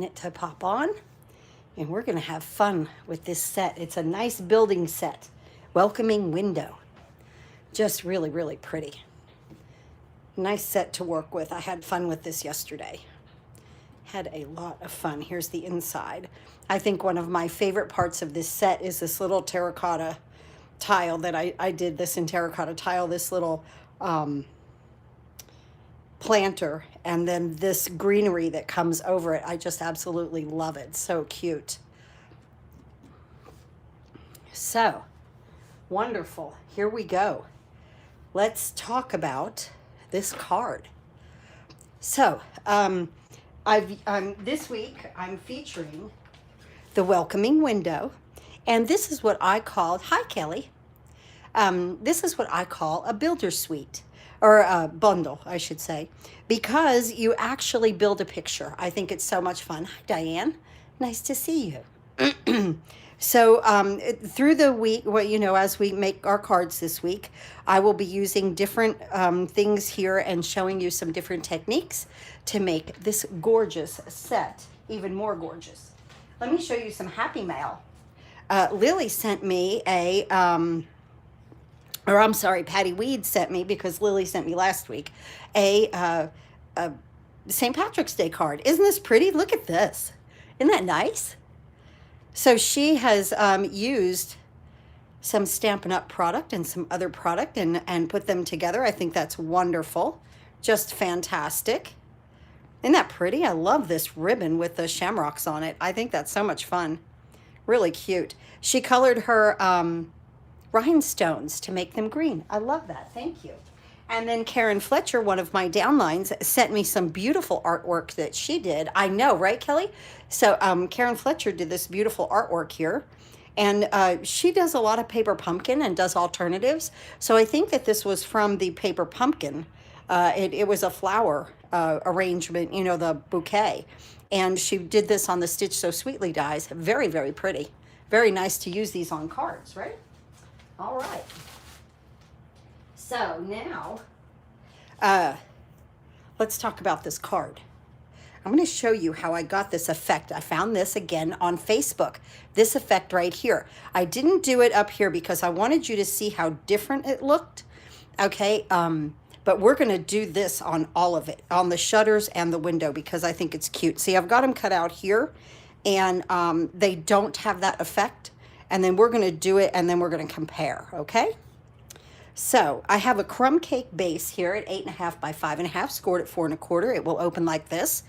It to pop on, and we're going to have fun with this set. It's a nice building set. Welcoming window. Just really, really pretty. Nice set to work with. I had fun with this yesterday. Had a lot of fun. Here's the inside. I think one of my favorite parts of this set is this little terracotta tile that I did this in terracotta tile, this little planter, and then this greenery that comes over it. I just absolutely love it. So cute. So wonderful. Here we go. Let's talk about this card. So this week I'm featuring the welcoming window, and this is what I call, hi Kelly, this is what I call a builder suite, or a bundle, I should say, because you actually build a picture. I think it's so much fun. Hi Diane, nice to see you. So through the week, well, you know, as we make our cards this week, I will be using different things here and showing you some different techniques to make this gorgeous set even more gorgeous. Let me show you some happy mail. Lily sent me Patty Weed sent me, because Lily sent me last week, a St. Patrick's Day card. Isn't this pretty? Look at this. Isn't that nice? So she has used some Stampin' Up product and some other product and put them together. I think that's wonderful. Just fantastic. Isn't that pretty? I love this ribbon with the shamrocks on it. I think that's so much fun. Really cute. She colored her rhinestones to make them green. I love that. Thank you. And then Karen Fletcher, one of my downlines, sent me some beautiful artwork that she did. I know, right, Kelly? So Karen Fletcher did this beautiful artwork here. And she does a lot of paper pumpkin and does alternatives. So I think that this was from the paper pumpkin. It was a flower arrangement, you know, the bouquet. And she did this on the Stitch So Sweetly dies. Very, very pretty. Very nice to use these on cards, right? All right. So now, let's talk about this card. I'm going to show you how I got this effect. I found this again on Facebook. This effect right here. I didn't do it up here because I wanted you to see how different it looked. Okay, but we're going to do this on all of it, on the shutters and the window, because I think it's cute. See, I've got them cut out here, and they don't have that effect. And then we're going to do it, and then we're going to compare, okay? So I have a crumb cake base here at 8.5 by 5.5, scored at 4 1/4. It will open like this.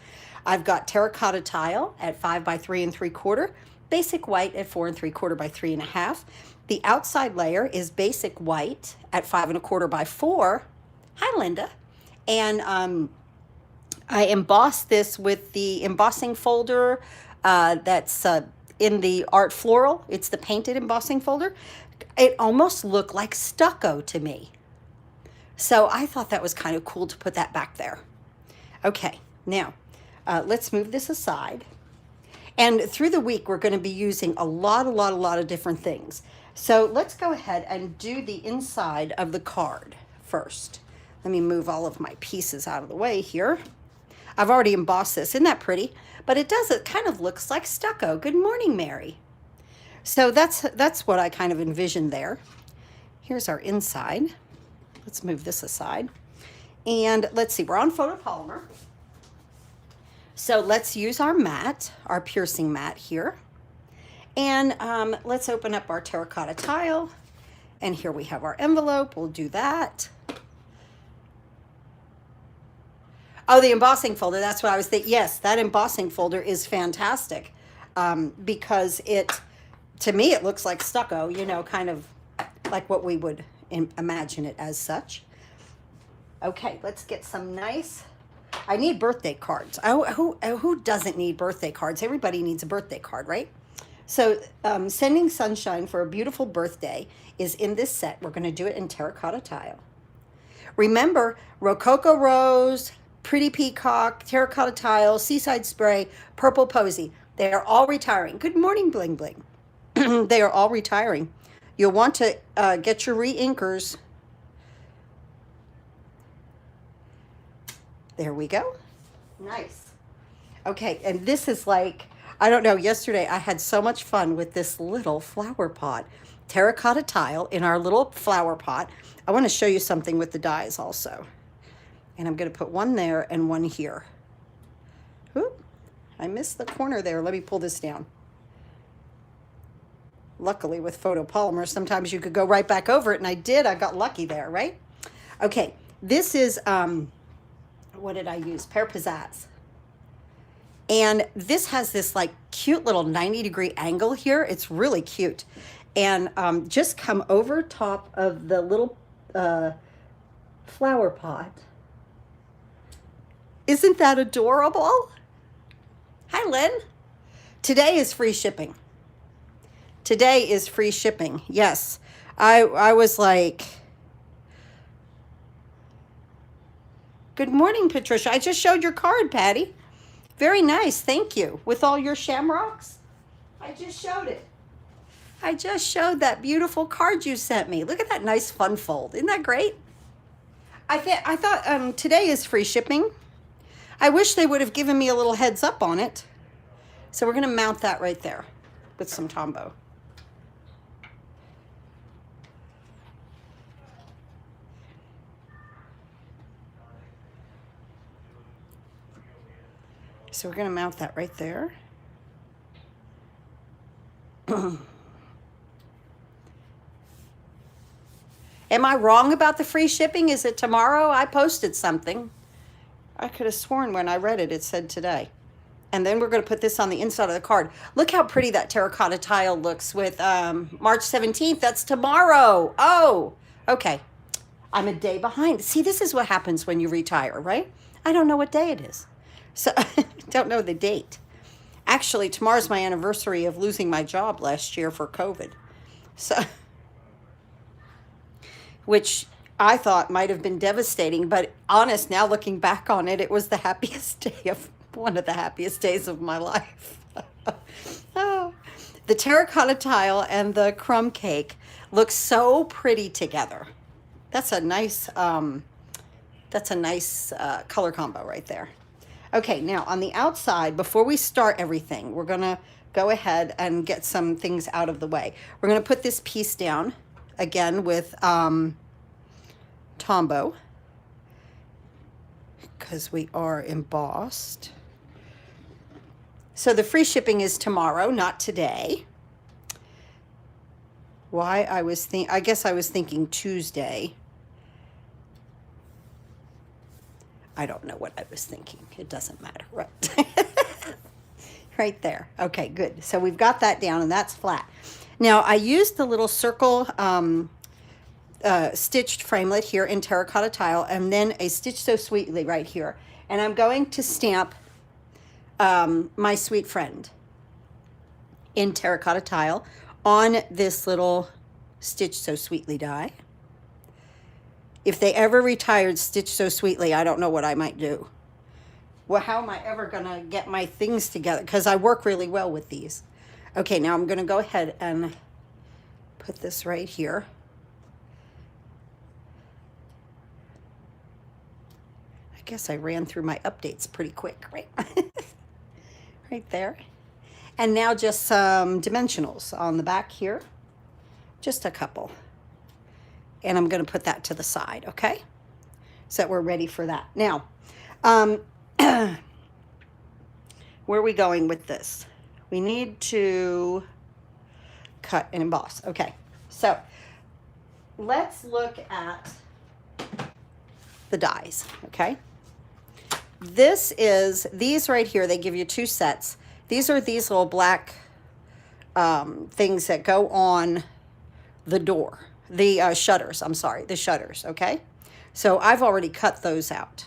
I've got terracotta tile at 5 by 3 3/4, basic white at 4 3/4 by 3.5. The outside layer is basic white at 5 1/4 by 4. Hi, Linda. And I embossed this with the embossing folder that's in the Art Floral. It's the painted embossing folder. It almost looked like stucco to me. So I thought that was kind of cool to put that back there. Okay, now let's move this aside. And through the week, we're going to be using a lot of different things. So let's go ahead and do the inside of the card first. Let me move all of my pieces out of the way here. I've already embossed this. Isn't that pretty? But it kind of looks like stucco. Good morning, Mary. So that's what I kind of envisioned there. Here's our inside. Let's move this aside. And let's see, we're on photopolymer. So let's use our mat, our piercing mat here. And let's open up our terracotta tile. And here we have our envelope. We'll do that. Oh, the embossing folder, that's what I was thinking. Yes, that embossing folder is fantastic because to me, it looks like stucco, you know, kind of like what we would imagine it as such. Okay, let's get some nice, I need birthday cards. Who doesn't need birthday cards? Everybody needs a birthday card, right? So sending sunshine for a beautiful birthday is in this set. We're going to do it in terracotta tile. Remember, Rococo Rose, Pretty Peacock, Terracotta Tile, Seaside Spray, Purple Posy. They are all retiring. Good morning, Bling Bling. They are all retiring. You'll want to get your re-inkers. There we go. Nice. Okay, and this is like, I don't know, yesterday I had so much fun with this little flower pot. Terracotta tile in our little flower pot. I want to show you something with the dies also. And I'm going to put one there and one here. Oop, I missed the corner there. Let me pull this down. Luckily with photopolymer, sometimes you could go right back over it, and I did. I got lucky there, right? Okay, this is, what did I use? Pear Pizzazz. And this has this like cute little 90-degree angle here. It's really cute. And just come over top of the little flower pot. Isn't that adorable? Hi, Lynn. Today is free shipping. Today is free shipping. Yes. I was like, good morning, Patricia. I just showed your card, Patty. Very nice. Thank you. With all your shamrocks. I just showed it. I just showed that beautiful card you sent me. Look at that nice fun fold. Isn't that great? I thought today is free shipping. I wish they would have given me a little heads up on it. So we're going to mount that right there with some Tombow. So we're going to mount that right there. Am I wrong about the free shipping? Is it tomorrow? I posted something. I could have sworn when I read it, it said today. And then we're going to put this on the inside of the card. Look how pretty that terracotta tile looks with March 17th. That's tomorrow. Oh, okay. I'm a day behind. See, this is what happens when you retire, right? I don't know what day it is. So I don't know the date. Actually, tomorrow's my anniversary of losing my job last year for COVID. So, which I thought might have been devastating, but honest, now looking back on it, it was the happiest day of one of the happiest days of my life. Oh, the terracotta tile and the crumb cake look so pretty together. That's a nice color combo right there. Okay, now on the outside, before we start everything, we're gonna go ahead and get some things out of the way. We're gonna put this piece down again with Tombow, because we are embossed. So the free shipping is tomorrow, not today. Why I guess I was thinking Tuesday. I don't know what I was thinking. It doesn't matter, right? Right there. Okay, good. So we've got that down, and that's flat. Now, I used the little circle stitched framelit here in terracotta tile, and then a Stitch So Sweetly right here. And I'm going to stamp My Sweet Friend in terracotta tile on this little Stitch So Sweetly die. If they ever retired Stitch So Sweetly, I don't know what I might do. Well, how am I ever going to get my things together? Because I work really well with these. Okay, now I'm going to go ahead and put this right here. I guess I ran through my updates pretty quick, right? Right there. And now just some dimensionals on the back here. Just a couple. And I'm going to put that to the side, okay? So that we're ready for that. Now, where are we going with this? We need to cut and emboss. Okay, so let's look at the dies, okay? These right here, they give you two sets. These are these little black things that go on the door. The shutters, I'm sorry, the shutters, okay? So I've already cut those out.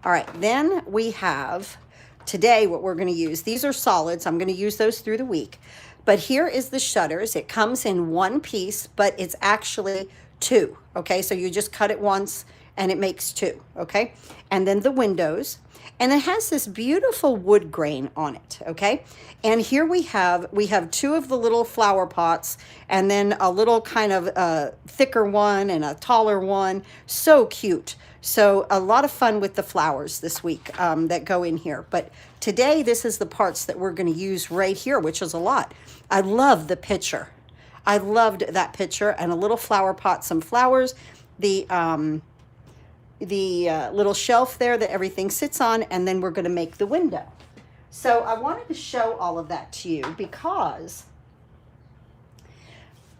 All right, then we have today what we're going to use. These are solids. I'm going to use those through the week. But here is the shutters. It comes in one piece, but it's actually two, okay? So you just cut it once, and it makes two, okay? And then the windows, and it has this beautiful wood grain on it, okay? And here we have two of the little flower pots, and then a little kind of thicker one and a taller one. So cute. So a lot of fun with the flowers this week that go in here. But today, this is the parts that we're going to use right here, which is a lot. I love the picture. I loved that picture, and a little flower pot, some flowers, the little shelf there that everything sits on, and then we're going to make the window. So I wanted to show all of that to you because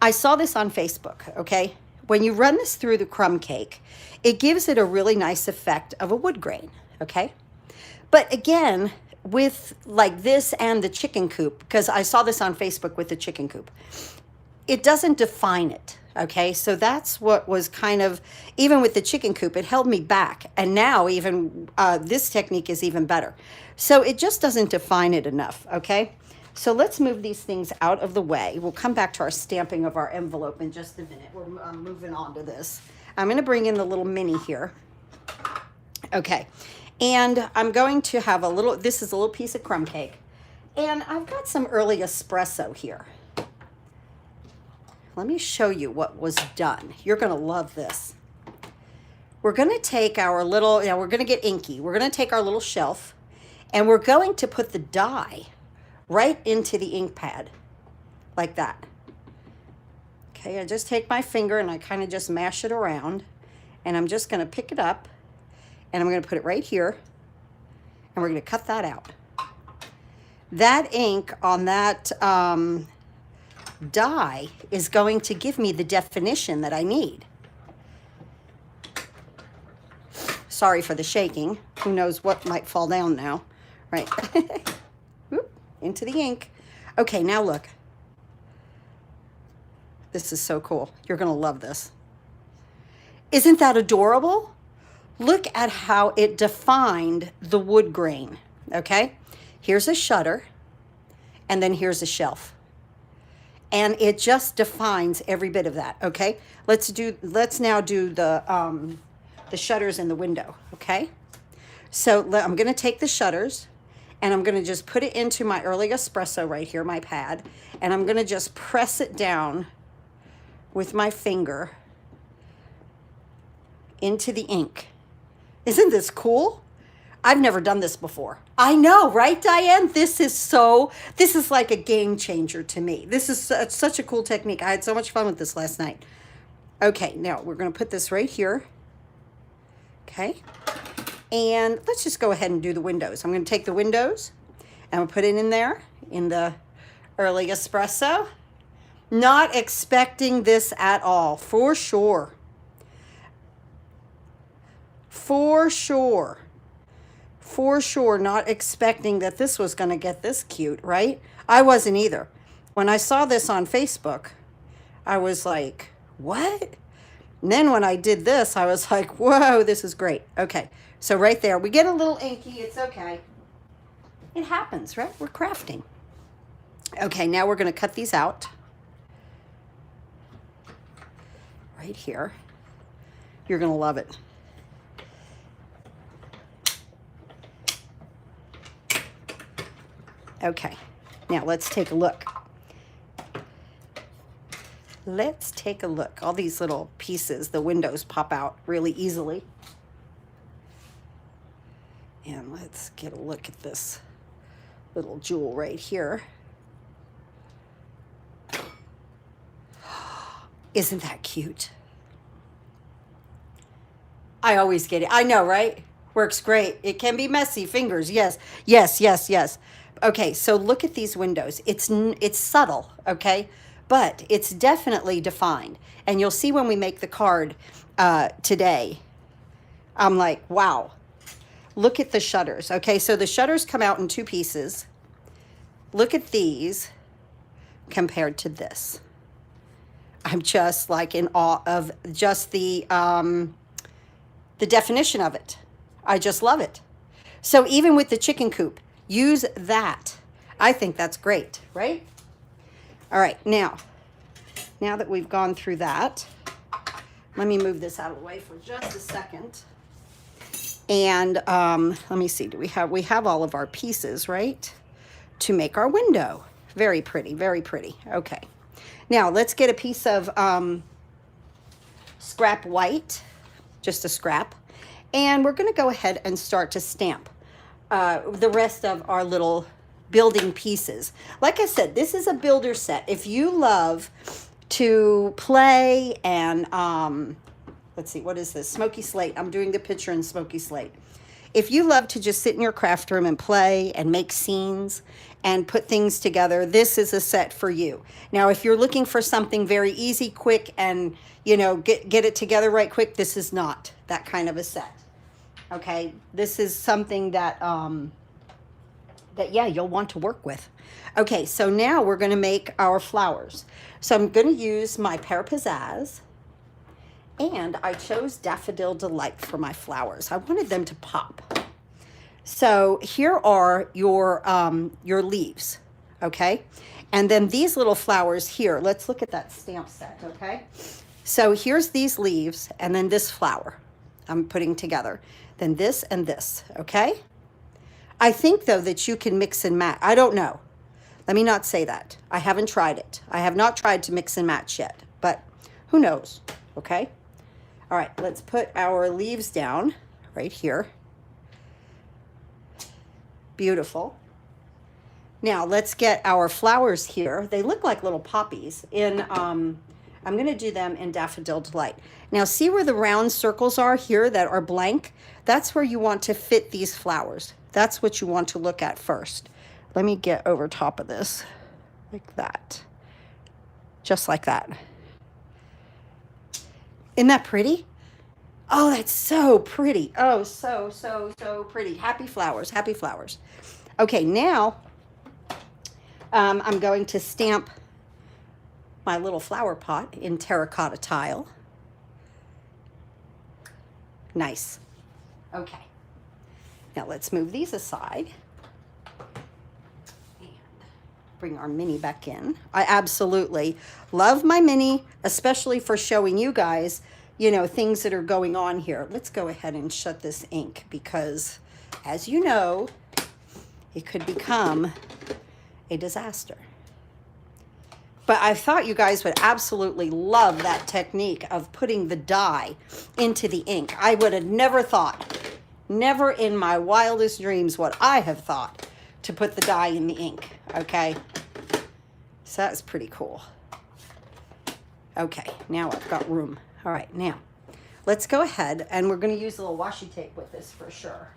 I saw this on Facebook, okay? When you run this through the crumb cake, it gives it a really nice effect of a wood grain, okay? But again, with like this and the chicken coop, because I saw this on Facebook with the chicken coop, it doesn't define it, okay? So that's what was kind of, even with the chicken coop, it held me back. And now even this technique is even better. So it just doesn't define it enough, okay? So let's move these things out of the way. We'll come back to our stamping of our envelope in just a minute. We're moving on to this. I'm going to bring in the little mini here. Okay. And I'm going to have a little, this is a little piece of crumb cake. And I've got some early espresso here. Let me show you what was done. You're going to love this. We're going to take our little, we're going to get inky. We're going to take our little shelf, and we're going to put the die right into the ink pad, like that. Okay, I just take my finger and I kind of just mash it around, and I'm just going to pick it up, and I'm going to put it right here, and we're going to cut that out. That ink on that die is going to give me the definition that I need. Sorry for the shaking. Who knows what might fall down now, right? Whoop, into the ink. Okay, now look. This is so cool. You're going to love this. Isn't that adorable? Look at how it defined the wood grain, okay? Here's a shutter, and then here's a shelf. And it just defines every bit of that, okay? Let's now do the shutters in the window, okay? So I'm going to take the shutters, and I'm going to just put it into my early espresso right here, my pad, and I'm going to just press it down with my finger into the ink. Isn't this cool? I've never done this before. I know, right, Diane? This is like a game changer to me. This is such a cool technique. I had so much fun with this last night. Okay, now we're going to put this right here. Okay, and let's just go ahead and do the windows. I'm going to take the windows and we'll put it in there in the early espresso. Not expecting this at all, for sure. For sure. For sure, not expecting that this was going to get this cute, right? I wasn't either. When I saw this on Facebook, I was like, what? And then when I did this, I was like, whoa, this is great. Okay, so right there, we get a little inky. It's okay. It happens, right? We're crafting. Okay, now we're going to cut these out. Right here. You're going to love it. Okay, now let's take a look. Let's take a look. All these little pieces, the windows pop out really easily. And let's get a look at this little jewel right here. Isn't that cute? I always get it. I know, right? Works great. It can be messy. Fingers, yes. Yes, yes, yes. Okay, so look at these windows. It's subtle, okay? But it's definitely defined. And you'll see when we make the card today, I'm like, wow. Look at the shutters. Okay, so the shutters come out in two pieces. Look at these compared to this. I'm just like in awe of just the definition of it. I just love it. So even with the chicken coop, use that. I think that's great, right? All right, now that we've gone through that, Let me move this out of the way for just a second. And let me see, we have all of our pieces, right? To make our window. Very pretty, very pretty. Okay. Now let's get a piece of scrap white, just a scrap. And we're gonna go ahead and start to stamp the rest of our little building pieces. Like I said, this is a builder set. If you love to play and, let's see, what is this? Smoky Slate. I'm doing the picture in Smoky Slate. If you love to just sit in your craft room and play and make scenes and put things together, this is a set for you. Now, if you're looking for something very easy, quick, and, you know, get it together right quick, this is not that kind of a set. Okay, this is something that, yeah, you'll want to work with. Okay, so now we're going to make our flowers. So I'm going to use my Pear Pizzazz, and I chose Daffodil Delight for my flowers. I wanted them to pop. So here are your leaves, okay? And then these little flowers here, let's look at that stamp set, okay? So here's these leaves, and then this flower I'm putting together. Then this and this, okay? I think, though, that you can mix and match. I don't know. Let me not say that. I haven't tried it. I have not tried to mix and match yet, but who knows, okay? All right, let's put our leaves down right here. Beautiful. Now, let's get our flowers here. They look like little poppies. I'm going to do them in Daffodil Delight. Now, see where the round circles are here that are blank? That's where you want to fit these flowers. That's what you want to look at first. Let me get over top of this like that. Just like that. Isn't that pretty? Oh, that's so pretty. Oh, so, so, so pretty. Happy flowers, happy flowers. Okay, now I'm going to stamp my little flower pot in Terracotta Tile. Nice. Okay. Now let's move these aside and bring our mini back in. I absolutely love my mini, especially for showing you guys, you know, things that are going on here. Let's go ahead and shut this ink because, as you know, it could become a disaster. But I thought you guys would absolutely love that technique of putting the dye into the ink. I would have never thought, never in my wildest dreams would I have thought to put the dye in the ink, okay? So that's pretty cool. Okay, now I've got room. All right, now let's go ahead and we're going to use a little washi tape with this for sure,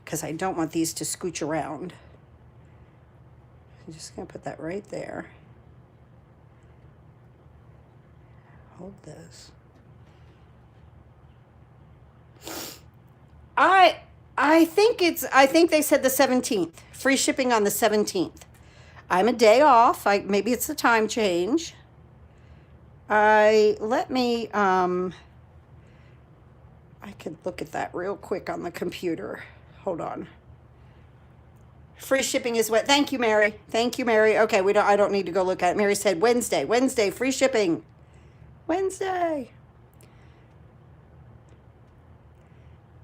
because I don't want these to scooch around. I'm just going to put that right there. Hold this. I think they said the 17th. Free shipping on the 17th. I'm a day off. Maybe it's a time change. I could look at that real quick on the computer. Hold on. Free shipping is what? Thank you, Mary. Thank you, Mary. Okay, I don't need to go look at it. Mary said Wednesday. Wednesday, free shipping. Wednesday.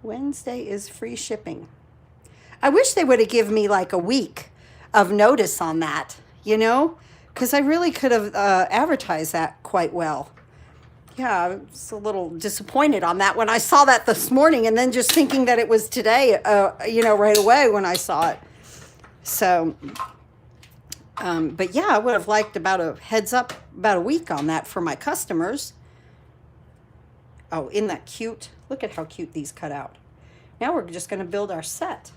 Wednesday is free shipping. I wish they would have given me like a week of notice on that, you know, because I really could have advertised that quite well. Yeah, I was a little disappointed on that when I saw that this morning, and then just thinking that it was today, you know, right away when I saw it. So, but yeah, I would have liked about a heads up, about a week on that for my customers. Oh, isn't that cute? Look at how cute these cut out. Now we're just going to build our set.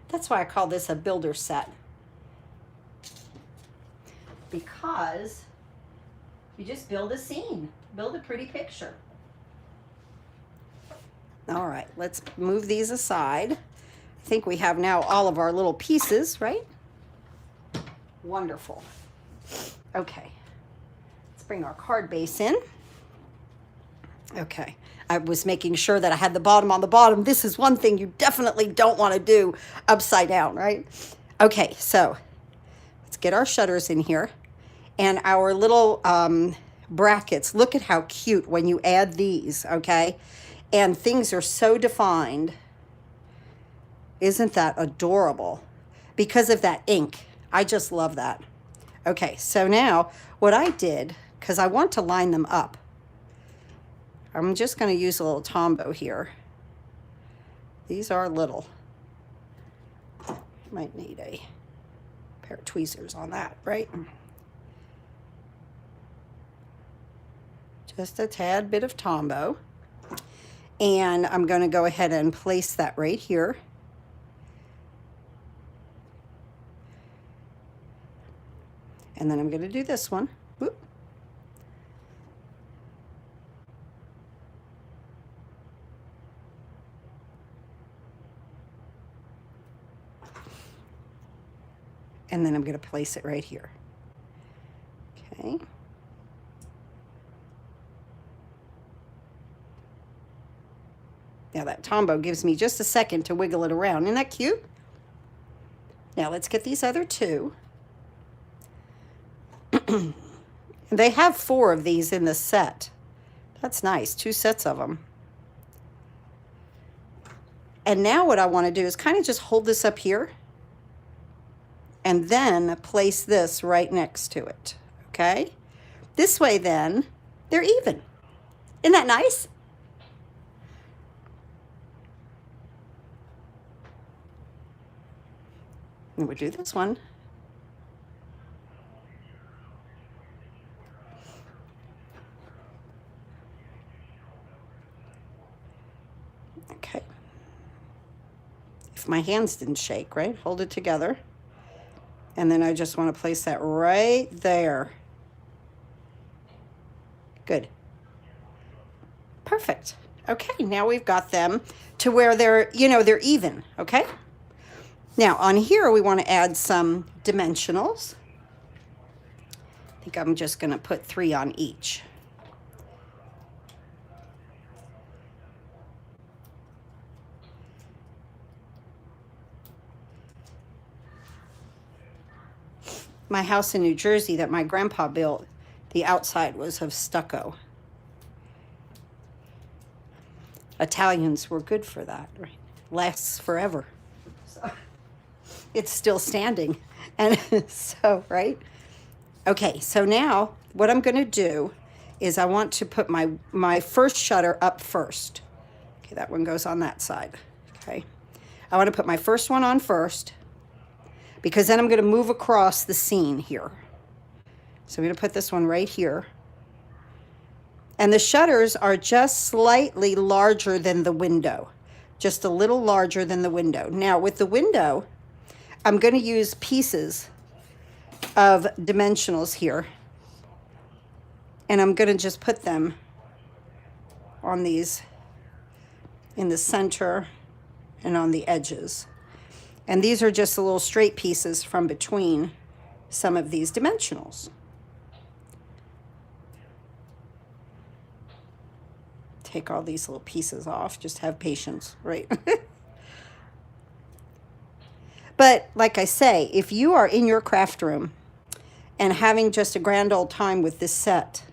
That's why I call this a builder set. Because you just build a scene, build a pretty picture. All right, let's move these aside. I think we have now all of our little pieces, right? Wonderful. Okay, let's bring our card base in. Okay, I was making sure that I had the bottom on the bottom. This is one thing you definitely don't want to do upside down, right? Okay, so let's get our shutters in here. And our little brackets, look at how cute when you add these, okay? And things are so defined. Isn't that adorable? Because of that ink. I just love that. Okay, so now what I did, because I want to line them up, I'm just going to use a little Tombow here. These are little. Might need a pair of tweezers on that, right? Just a tad bit of Tombow. And I'm going to go ahead and place that right here. And then I'm going to do this one. Whoop. And then I'm going to place it right here. Okay. Now that Tombow gives me just a second to wiggle it around. Isn't that cute? Now let's get these other two. They have 4 of these in the set. That's nice, 2 sets of them. And now what I want to do is kind of just hold this up here and then place this right next to it, okay? This way then, they're even. Isn't that nice? And we'll do this one. Okay. If my hands didn't shake, right? Hold it together. And then I just want to place that right there. Good. Perfect. Okay, now we've got them to where they're, you know, they're even, okay? Now on here we want to add some dimensionals. I think I'm just going to put 3 on each. My house in New Jersey that my grandpa built, the outside was of stucco. Italians were good for that, right? Lasts forever. So, it's still standing. And so, right? Okay, so now what I'm going to do is I want to put my first shutter up first. Okay, that one goes on that side. Okay. I want to put my first one on first, because then I'm going to move across the scene here. So I'm going to put this one right here. And the shutters are just slightly larger than the window, just a little larger than the window. Now with the window, I'm going to use pieces of dimensionals here. And I'm going to just put them on these in the center and on the edges. And these are just the little straight pieces from between some of these dimensionals. Take all these little pieces off, just have patience, right? But like I say, if you are in your craft room and having just a grand old time with this set,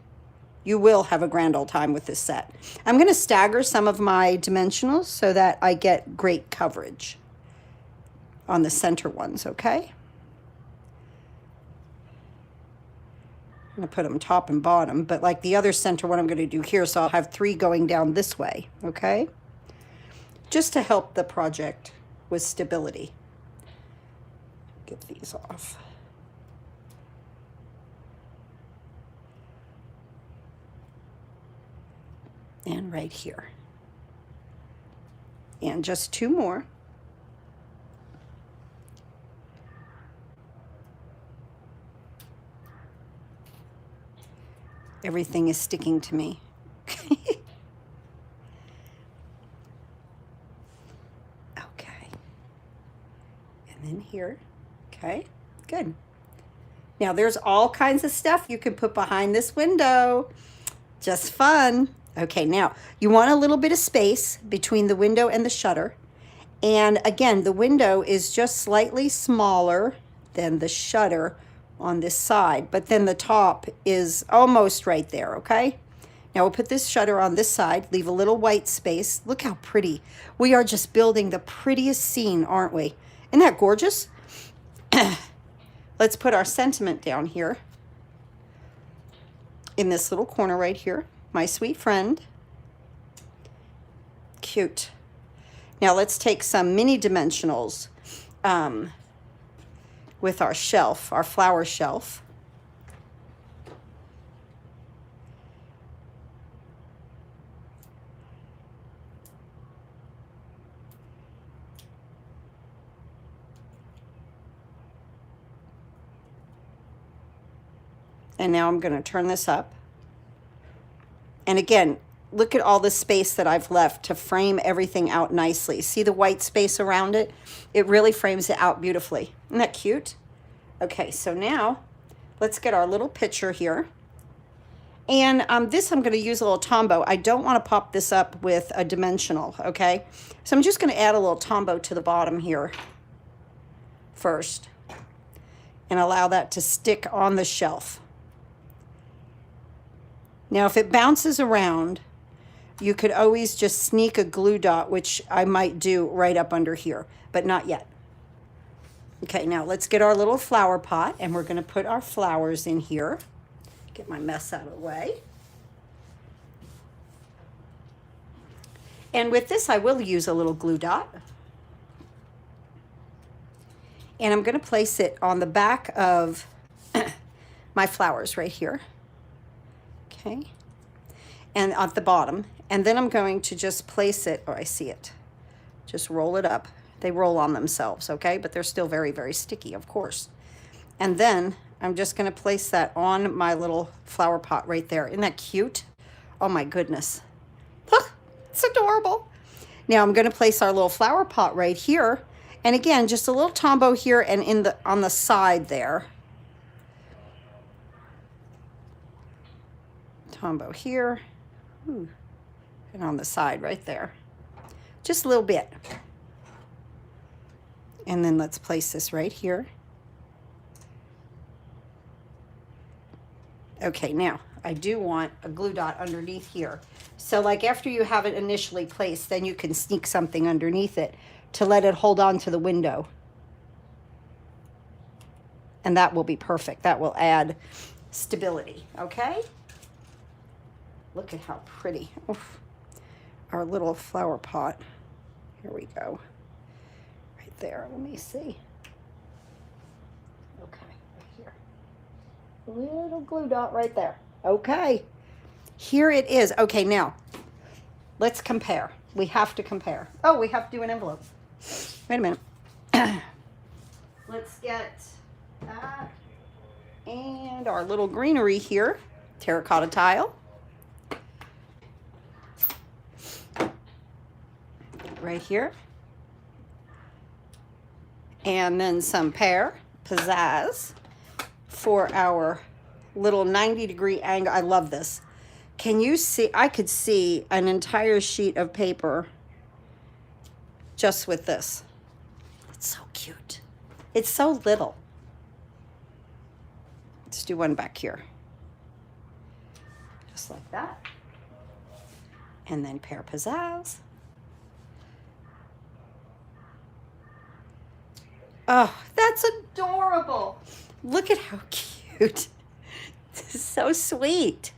you will have a grand old time with this set. I'm going to stagger some of my dimensionals so that I get great coverage on the center ones, okay? I'm going to put them top and bottom, but like the other center one I'm going to do here, so I'll have 3 going down this way, okay? Just to help the project with stability. Get these off. And right here. And just 2 more. Everything is sticking to me. Okay. And then here. Okay, good. Now there's all kinds of stuff you can put behind this window. Just fun. Okay, now you want a little bit of space between the window and the shutter. And again, the window is just slightly smaller than the shutter on this side, but then the top is almost right there, okay? Now we'll put this shutter on this side, leave a little white space. Look how pretty. We are just building the prettiest scene, aren't we? Isn't that gorgeous? Let's put our sentiment down here in this little corner right here. My sweet friend. Cute. Now let's take some mini dimensionals with our shelf, our flower shelf. And now I'm going to turn this up. And again, look at all the space that I've left to frame everything out nicely. See the white space around it? It really frames it out beautifully. Isn't that cute? Okay, so now let's get our little picture here. And this I'm going to use a little Tombow. I don't want to pop this up with a dimensional, okay? So I'm just going to add a little Tombow to the bottom here first and allow that to stick on the shelf. Now, if it bounces around, you could always just sneak a glue dot, which I might do right up under here, but not yet. Okay, now let's get our little flower pot, and we're going to put our flowers in here. Get my mess out of the way. And with this, I will use a little glue dot. And I'm going to place it on the back of my flowers right here. Okay, and at the bottom, and then I'm going to just place it, oh, I see it, just roll it up. They roll on themselves, okay, but they're still very, very sticky, of course. And then I'm just going to place that on my little flower pot right there. Isn't that cute? Oh my goodness. Look, it's adorable. Now I'm going to place our little flower pot right here, and again, just a little Tombow here and on the side there. Tombow here, ooh, and on the side right there, just a little bit. And then let's place this right here. Okay, now I do want a glue dot underneath here. So like after you have it initially placed, then you can sneak something underneath it to let it hold on to the window. And that will be perfect. That will add stability, okay? Look at how pretty. Oof. Our little flower pot. Here we go. Right there. Let me see. Okay, right here. Little glue dot right there. Okay. Here it is. Okay, now let's compare. We have to compare. Oh, we have to do an envelope. Wait a minute. Let's get that. And our little greenery here. Terracotta tile. Right here, and then some pear pizzazz for our little 90-degree angle. I love this. Can you see? I could see an entire sheet of paper just with this. It's so cute. It's so little. Let's do one back here, just like that, and then pear pizzazz. Oh, that's adorable. Look at how cute. This is so sweet.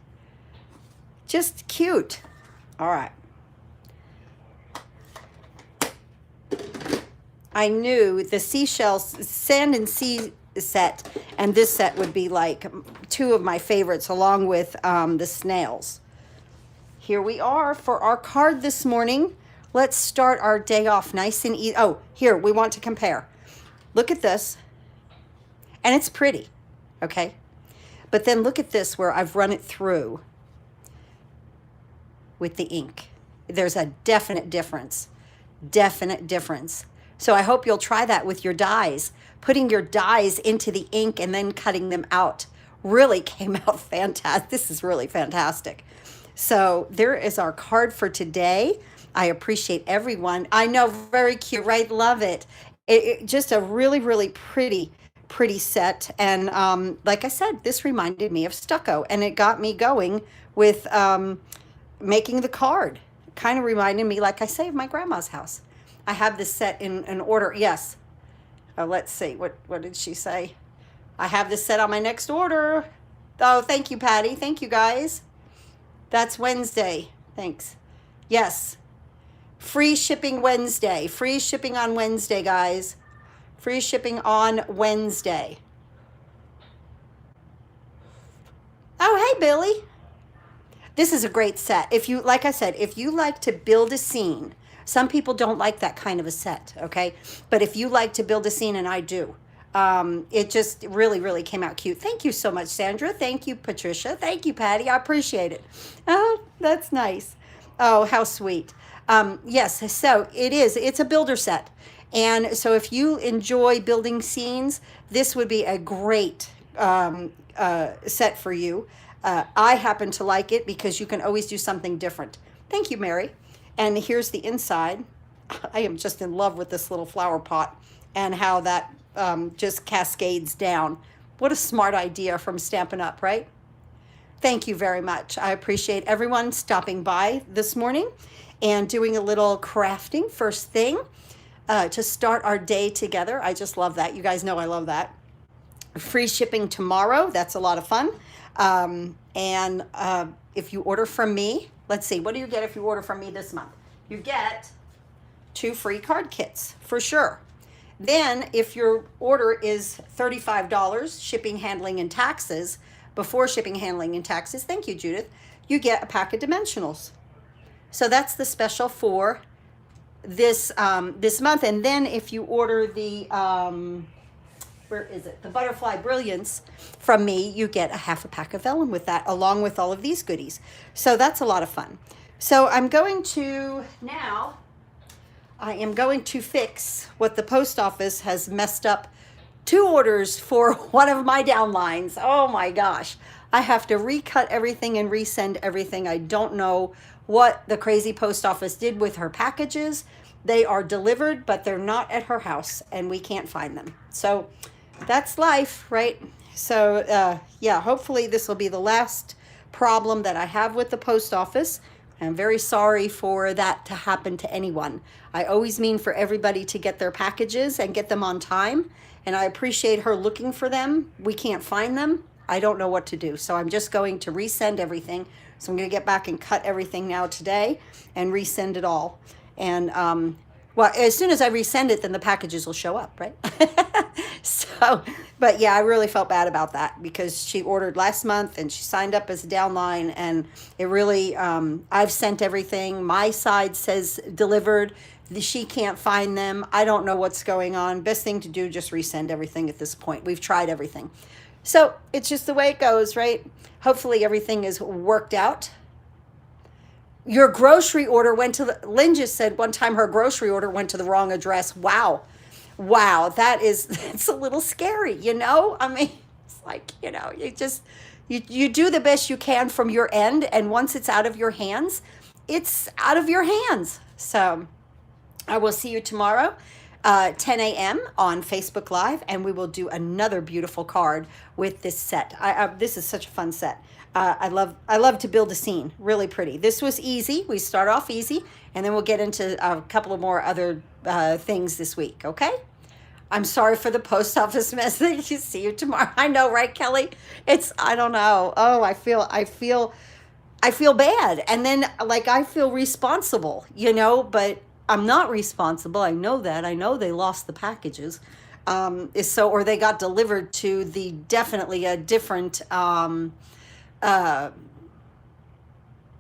Just cute. All right. I knew the seashells, sand and sea set, and this set would be like two of my favorites along with the snails. Here we are for our card this morning. Let's start our day off nice and easy. Oh, here, we want to compare. Look at this, and it's pretty, okay? But then look at this where I've run it through with the ink. There's a definite difference, So I hope you'll try that with your dies. Putting your dies into the ink and then cutting them out really came out fantastic. This is really fantastic. So there is our card for today. I appreciate everyone. I know, very cute, right? Love it. Just a really, really pretty pretty set. And like I said, this reminded me of stucco, and it got me going with making the card. Kind of reminded me, like I say, of my grandma's house. I have this set in order. Yes. Let's see. What did she say? I have this set on my next order. Oh, thank you, Patty. Thank you, guys. That's Wednesday. Thanks. Yes. Free shipping Wednesday. Free shipping on Wednesday, guys. Free shipping on Wednesday. Oh, hey, Billy. This is a great set. If you, like I said, if you like to build a scene, some people don't like that kind of a set, okay? But if you like to build a scene, and I do, it just really, really came out cute. Thank you so much, Sandra. Thank you, Patricia. Thank you, Patty. I appreciate it. Oh, that's nice. Oh, how sweet. Yes, so it is. It's a builder set. And so if you enjoy building scenes, this would be a great set for you. I happen to like it because you can always do something different. Thank you, Mary. And here's the inside. I am just in love with this little flower pot and how that just cascades down. What a smart idea from Stampin' Up, right? Thank you very much. I appreciate everyone stopping by this morning and doing a little crafting first thing to start our day together. I just love that. You guys know I love that. Free shipping tomorrow. That's a lot of fun. If you order from me, let's see, what do you get if you order from me this month? You get 2 free card kits for sure. Then if your order is $35, shipping, handling, and taxes, before shipping, handling, and taxes, thank you, Judith, you get a pack of dimensionals. So that's the special for this this month. And then if you order the where is it? The Butterfly Brilliance from me, you get a half a pack of vellum with that, along with all of these goodies. So that's a lot of fun. So I'm going to now, I am going to fix what the post office has messed up. 2 orders for one of my downlines. Oh my gosh. I have to recut everything and resend everything. I don't know what the crazy post office did with her packages. They are delivered, but they're not at her house and we can't find them. So that's life, right? So yeah, hopefully this will be the last problem that I have with the post office. I'm very sorry for that to happen to anyone. I always mean for everybody to get their packages and get them on time. And I appreciate her looking for them. We can't find them. I don't know what to do. So I'm just going to resend everything. So I'm going to get back and cut everything now today and resend it all. And well, as soon as I resend it, then the packages will show up, right? So, but yeah, I really felt bad about that because she ordered last month and she signed up as a downline, and it really, I've sent everything. My side says delivered. She can't find them. I don't know what's going on. Best thing to do, just resend everything at this point. We've tried everything. So it's just the way it goes, right? Hopefully everything is worked out. Your grocery order went to the, Lynn just said one time her grocery order went to the wrong address. Wow. Wow. That's a little scary, you know? I mean, it's like, you know, you do the best you can from your end. And once it's out of your hands, it's out of your hands. So I will see you tomorrow, 10 a.m. on Facebook Live, and we will do another beautiful card with this set. This is such a fun set. I love to build a scene. Really pretty. This was easy. We start off easy, and then we'll get into a couple of more other things this week, okay? I'm sorry for the post office message. See you tomorrow. I know, right, Kelly? I don't know. Oh, I feel bad. And then, like, I feel responsible, you know, but I'm not responsible. I know that. I know they lost the packages. Or they got delivered to definitely a different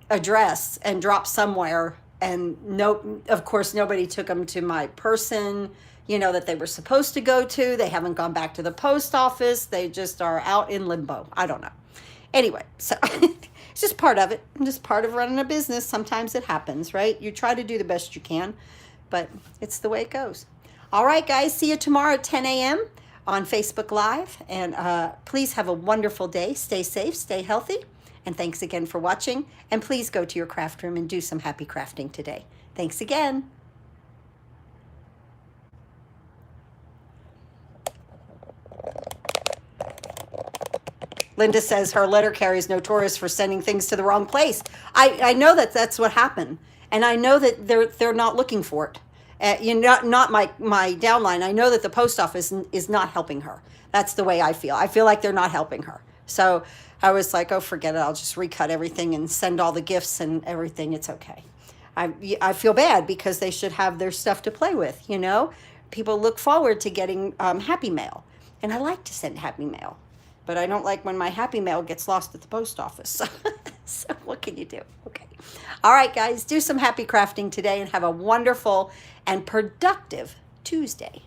address and dropped somewhere. And of course, nobody took them to my person, you know, that they were supposed to go to. They haven't gone back to the post office. They just are out in limbo. I don't know. Anyway, so it's just part of it. Just part of running a business. Sometimes it happens, right? You try to do the best you can, but it's the way it goes. All right, guys, see you tomorrow at 10 a.m. on Facebook Live. And please have a wonderful day. Stay safe, stay healthy. And thanks again for watching. And please go to your craft room and do some happy crafting today. Thanks again. Linda says her letter carrier is notorious for sending things to the wrong place. I know that that's what happened, and I know that they're not looking for it. Not my downline. I know that the post office is not helping her. That's the way I feel. I feel like they're not helping her. So I was like, oh, forget it. I'll just recut everything and send all the gifts and everything. It's okay. I feel bad because they should have their stuff to play with, you know? People look forward to getting happy mail. And I like to send happy mail. But I don't like when my happy mail gets lost at the post office. So what can you do? Okay. All right, guys, do some happy crafting today and have a wonderful and productive Tuesday.